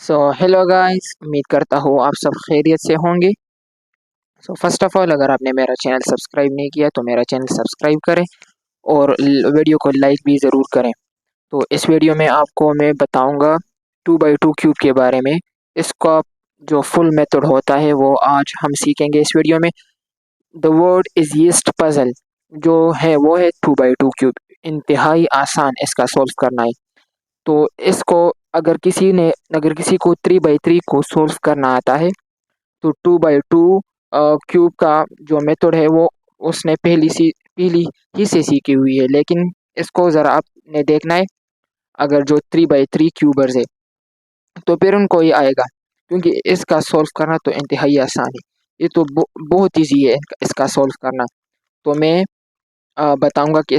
Hello guys, उम्मीद करता हूँ आप सब खैरियत से होंगे। फर्स्ट ऑफ ऑल, अगर आपने मेरा चैनल सब्सक्राइब नहीं किया तो मेरा चैनल सब्सक्राइब करें और वीडियो को लाइक भी ज़रूर करें। तो इस वीडियो में आपको मैं बताऊंगा 2x2 क्यूब के बारे में। इसका जो फुल मेथड होता है वो आज हम सीखेंगे इस वीडियो में। The word is east puzzle जो है वो है 2x2 क्यूब। इंतहाई आसान इसका सॉल्व करना है। तो इसको अगर किसी को 3x3 को सॉल्व करना आता है तो 2x2 क्यूब का जो मेथड है वो उसने पहली ही से सीखी हुई है, लेकिन इसको ज़रा आपने देखना है। अगर जो 3x3 क्यूबर्स है तो फिर उनको ये आएगा, क्योंकि इसका सॉल्व करना तो इंतहाई आसान है। ये तो बहुत ईजी है इसका सॉल्व करना। तो मैं बताऊंगा कि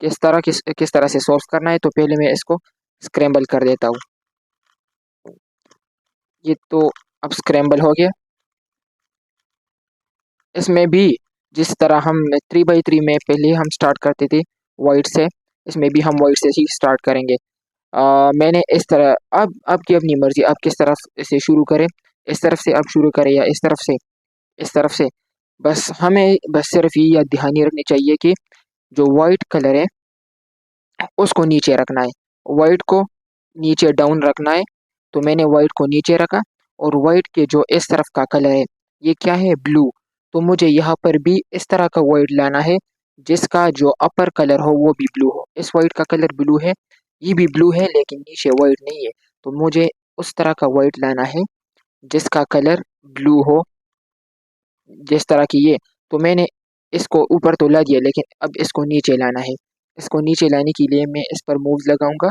किस तरह से सॉल्व करना है। तो पहले मैं इसको स्क्रैम्बल कर देता हूँ। ये तो अब स्क्रैम्बल हो गया। इसमें भी जिस तरह हम 3x3 में पहले हम स्टार्ट करते थे वाइट से, इसमें भी हम वाइट से ही स्टार्ट करेंगे। मैंने इस तरह, अब आपकी अपनी मर्जी, आप किस तरफ से शुरू करें। इस तरफ से आप शुरू करें या इस तरफ से। इस तरफ से बस हमें बस सिर्फ ये याद दहानी रखनी चाहिए कि जो वाइट कलर है उसको नीचे रखना है, वाइट को नीचे डाउन रखना है। तो मैंने वाइट को नीचे रखा और वाइट के जो इस तरफ का कलर है ये क्या है, ब्लू। तो मुझे यहाँ पर भी इस तरह का वाइट लाना है जिसका जो अपर कलर हो वो भी ब्लू हो। इस वाइट का कलर ब्लू है, ये भी ब्लू है लेकिन नीचे वाइट नहीं है। तो मुझे उस तरह का वाइट लाना है जिसका कलर ब्लू हो, जिस तरह की ये। तो मैंने इसको ऊपर तो ला दिया, लेकिन अब इसको नीचे लाना है। इसको नीचे लाने के लिए मैं इस पर मूव्स लगाऊंगा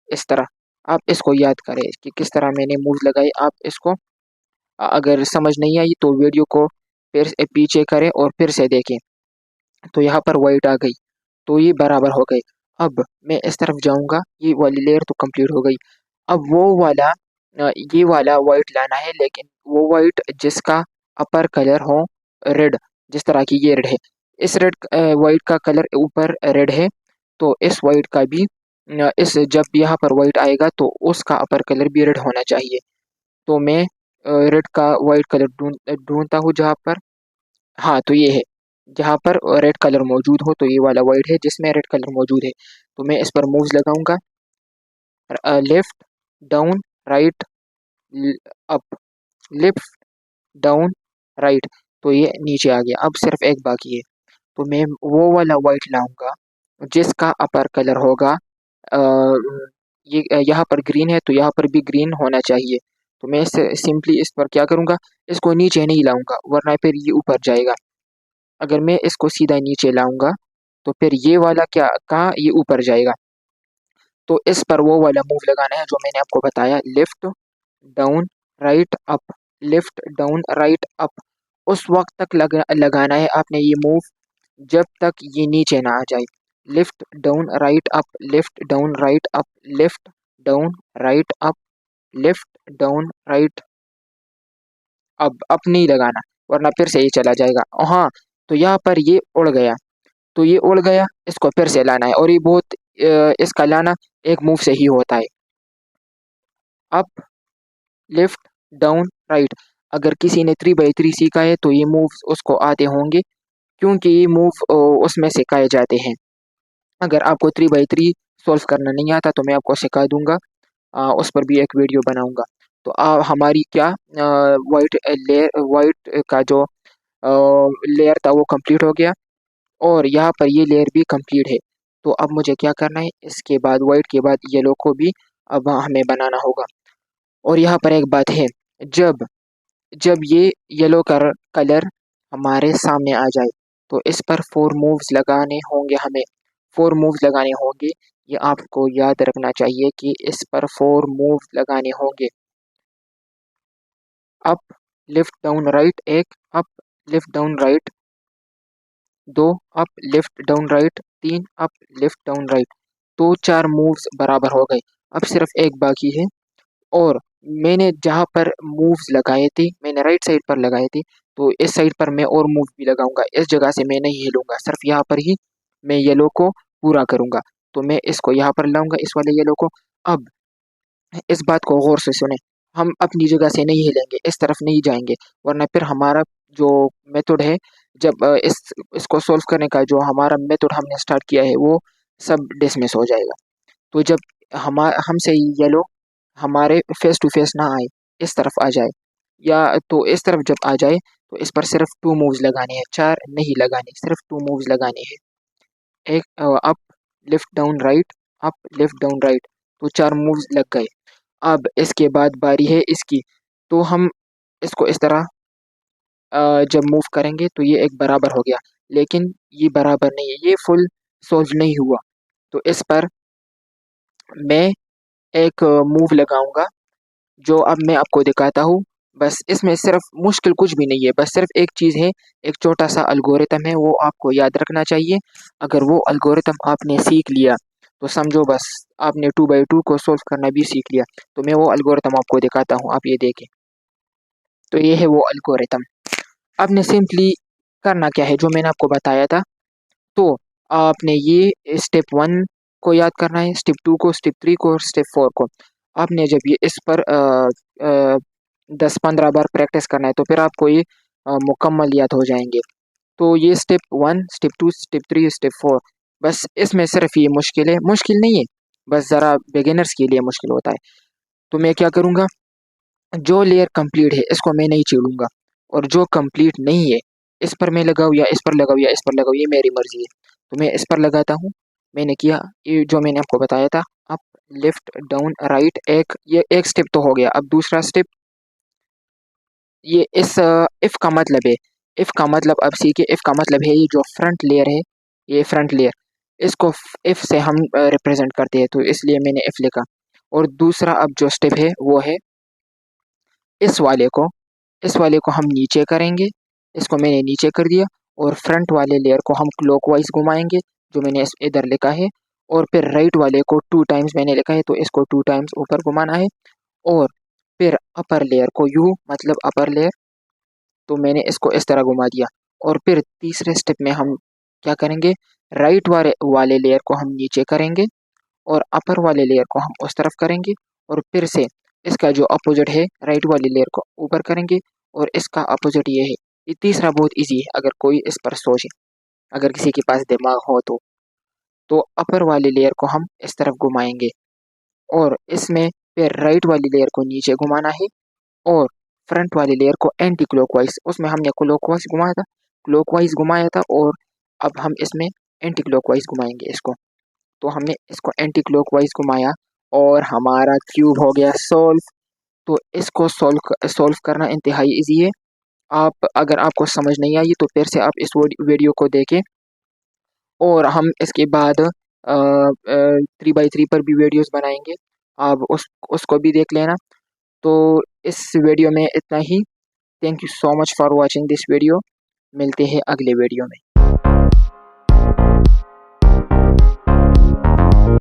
इस तरह। आप इसको याद करें कि किस तरह मैंने मूव्स लगाए। आप इसको अगर समझ नहीं आई तो वीडियो को फिर से पीछे करें और फिर से देखें। तो यहाँ पर वाइट आ गई, तो ये बराबर हो गए। अब मैं इस तरफ जाऊंगा, ये वाली लेयर तो कंप्लीट हो गई। अब ये वाला वाइट लाना है, लेकिन वो वाइट जिसका अपर कलर हो रेड, जिस तरह की ये रेड है। इस रेड वाइट का कलर ऊपर रेड है, तो इस वाइट का भी इस जब यहाँ पर वाइट आएगा तो उसका अपर कलर भी रेड होना चाहिए। तो मैं रेड का वाइट कलर ढूंढता हूँ जहाँ पर, हाँ तो ये है, जहाँ पर रेड कलर मौजूद हो। तो ये वाला वाइट है जिसमें रेड कलर मौजूद है। तो मैं इस पर मूव्स लगाऊंगा, left down right up, left down right. तो ये नीचे आ गया। अब सिर्फ एक बाकी है, तो मैं वो वाला वाइट लाऊंगा जिसका अपर कलर होगा अ, ये यहाँ पर ग्रीन है तो यहाँ पर भी ग्रीन होना चाहिए। तो मैं सिंपली इस पर क्या करूँगा, इसको नीचे नहीं लाऊंगा वरना फिर ये ऊपर जाएगा। अगर मैं इसको सीधा नीचे लाऊंगा तो फिर ये वाला क्या कहाँ, ये ऊपर जाएगा। तो इस पर वो वाला मूव लगाना है जो मैंने आपको बताया, left down right up, left down right up. उस वक्त तक लगाना है आपने ये मूव जब तक ये नीचे ना आ जाए। Left down right up, left down right up, left down right up, left down right. अब नहीं लगाना वरना फिर से ये चला जाएगा। हाँ, तो यहाँ पर ये उड़ गया, तो ये उड़ गया, इसको फिर से लाना है। और ये बहुत इसका लाना एक मूव से ही होता है। Up left down right. अगर किसी ने 3x3 सीखा है तो ये मूव्स उसको आते होंगे, क्योंकि ये मूव उसमें सिखाए जाते हैं। अगर आपको 3x3 सॉल्व करना नहीं आता तो मैं आपको सिखा दूंगा, उस पर भी एक वीडियो बनाऊंगा। तो हमारी क्या वाइट का जो लेयर था वो कंप्लीट हो गया और यहाँ पर ये लेयर भी कंप्लीट है। तो अब मुझे क्या करना है, इसके बाद वाइट के बाद येलो को भी अब हमें बनाना होगा। और यहाँ पर एक बात है, जब जब ये येलो कलर हमारे सामने आ जाए तो इस पर 4 मूव्स लगाने होंगे हमें, 4 मूव्स लगाने होंगे। ये आपको याद रखना चाहिए कि इस पर 4 मूव्स लगाने होंगे। अप लेफ्ट डाउन राइट एक, up left down right 2, up left down right 3, up left down right. तो 4 मूव्स बराबर हो गए। अब सिर्फ एक बाकी है। और मैंने जहाँ पर मूव्स लगाए थे मैंने राइट साइड पर लगाए थे, तो इस साइड पर मैं और मूव भी लगाऊंगा। इस जगह से मैं नहीं हिलूंगा, सिर्फ यहाँ पर ही मैं येलो को पूरा करूंगा। तो मैं इसको यहाँ पर लाऊंगा, इस वाले येलो को। अब इस बात को गौर से सुने। हम अपनी जगह से नहीं हिलेंगे, इस तरफ नहीं जाएंगे, वरना फिर हमारा जो मेथड है, जब इसको सॉल्व करने का जो हमारा मेथड हमने स्टार्ट किया है वो सब डिसमिस हो जाएगा। तो जब हमसे येलो हमारे फेस टू फेस ना आए, इस तरफ आ जाए, या तो इस तरफ जब आ जाए तो इस पर सिर्फ टू मूव्स लगाने हैं, चार नहीं लगाने, सिर्फ टू मूव्स लगाने हैं। एक up, left down right, up left down right, तो चार मूव्स लग गए। अब इसके बाद बारी है इसकी। तो हम इसको इस तरह जब मूव करेंगे तो ये एक बराबर हो गया, लेकिन ये बराबर नहीं है, ये फुल सोल्व नहीं हुआ। तो इस पर मैं एक मूव लगाऊंगा जो अब मैं आपको दिखाता हूँ। बस इसमें सिर्फ मुश्किल कुछ भी नहीं है, बस सिर्फ एक चीज़ है, एक छोटा सा अलगोरिथम है, वो आपको याद रखना चाहिए। अगर वो अलगोरिथम आपने सीख लिया तो समझो बस आपने 2 by 2 को सोल्व करना भी सीख लिया। तो मैं वो अलगोरिथम आपको दिखाता हूँ, आप ये देखें। तो ये है वो अलगोरिथम। आपने सिंपली करना क्या है जो मैंने आपको बताया था। तो आपने ये स्टेप 1 को याद करना है, स्टेप 2 को, स्टेप 3 को और स्टेप 4 को। आपने जब ये इस पर 10-15 बार प्रैक्टिस करना है तो फिर आपको ये मुकम्मल याद हो जाएंगे। तो ये स्टेप 1, स्टेप 2, स्टेप 3, स्टेप 4, बस इसमें सिर्फ ये मुश्किल है, मुश्किल नहीं है, बस ज़रा बिगिनर्स के लिए मुश्किल होता है। तो मैं क्या करूँगा, जो लेयर कंप्लीट है इसको मैं नहीं छेड़ूंगा, और जो कंप्लीट नहीं है इस पर मैं लगाऊँ या इस पर लगाऊँ या इस पर लगाऊँ, ये मेरी मर्जी है। तो मैं इस पर लगाता हूँ। मैंने किया ये जो मैंने आपको बताया था, अप लेफ्ट डाउन राइट, एक ये एक स्टेप तो हो गया। अब दूसरा स्टेप, ये इस इफ का मतलब है, इफ का मतलब अब सीखे, इफ का मतलब है ये जो फ्रंट लेयर है, ये फ्रंट लेयर, इसको इफ से हम रिप्रेजेंट करते हैं, तो इसलिए मैंने इफ लिखा। और दूसरा अब जो स्टेप है वो है इस वाले को, इस वाले को हम नीचे करेंगे, इसको मैंने नीचे कर दिया। और फ्रंट वाले लेयर को हम क्लॉकवाइज घुमाएंगे, जो मैंने इधर लिखा है। और फिर राइट वाले को 2 टाइम्स मैंने लिखा है, तो इसको 2 टाइम्स ऊपर घुमाना है। और फिर अपर लेयर को यू मतलब अपर लेयर, तो मैंने इसको इस तरह घुमा दिया। और फिर तीसरे स्टेप में हम क्या करेंगे, राइट वाले लेयर को हम नीचे करेंगे और अपर वाले लेयर को हम उस तरफ करेंगे। और फिर से इसका जो अपोजिट है, राइट वाली लेयर को ऊपर करेंगे और इसका अपोजिट ये है। ये तीसरा बहुत इजी है, अगर कोई इस पर सोचे, अगर किसी के पास दिमाग हो तो अपर वाली लेयर को हम इस तरफ घुमाएंगे और इसमें फिर राइट वाली लेयर को नीचे घुमाना है। और फ्रंट वाली लेयर को एंटी क्लॉकवाइज, उसमें हमने क्लॉकवाइज घुमाया था, क्लॉकवाइज घुमाया था, और अब हम इसमें एंटी क्लॉकवाइज घुमाएंगे इसको। तो हमने इसको एंटी क्लॉकवाइज घुमाया और हमारा क्यूब हो गया सॉल्व। तो इसको सॉल्व करना इंतहाई इजी है। आप अगर आपको समझ नहीं आई तो फिर से आप इस वीडियो को देखें, और हम इसके बाद 3 by 3 पर भी वीडियोस बनाएंगे, आप उसको भी देख लेना। तो इस वीडियो में इतना ही। Thank you so much for watching this video. मिलते हैं अगले वीडियो में।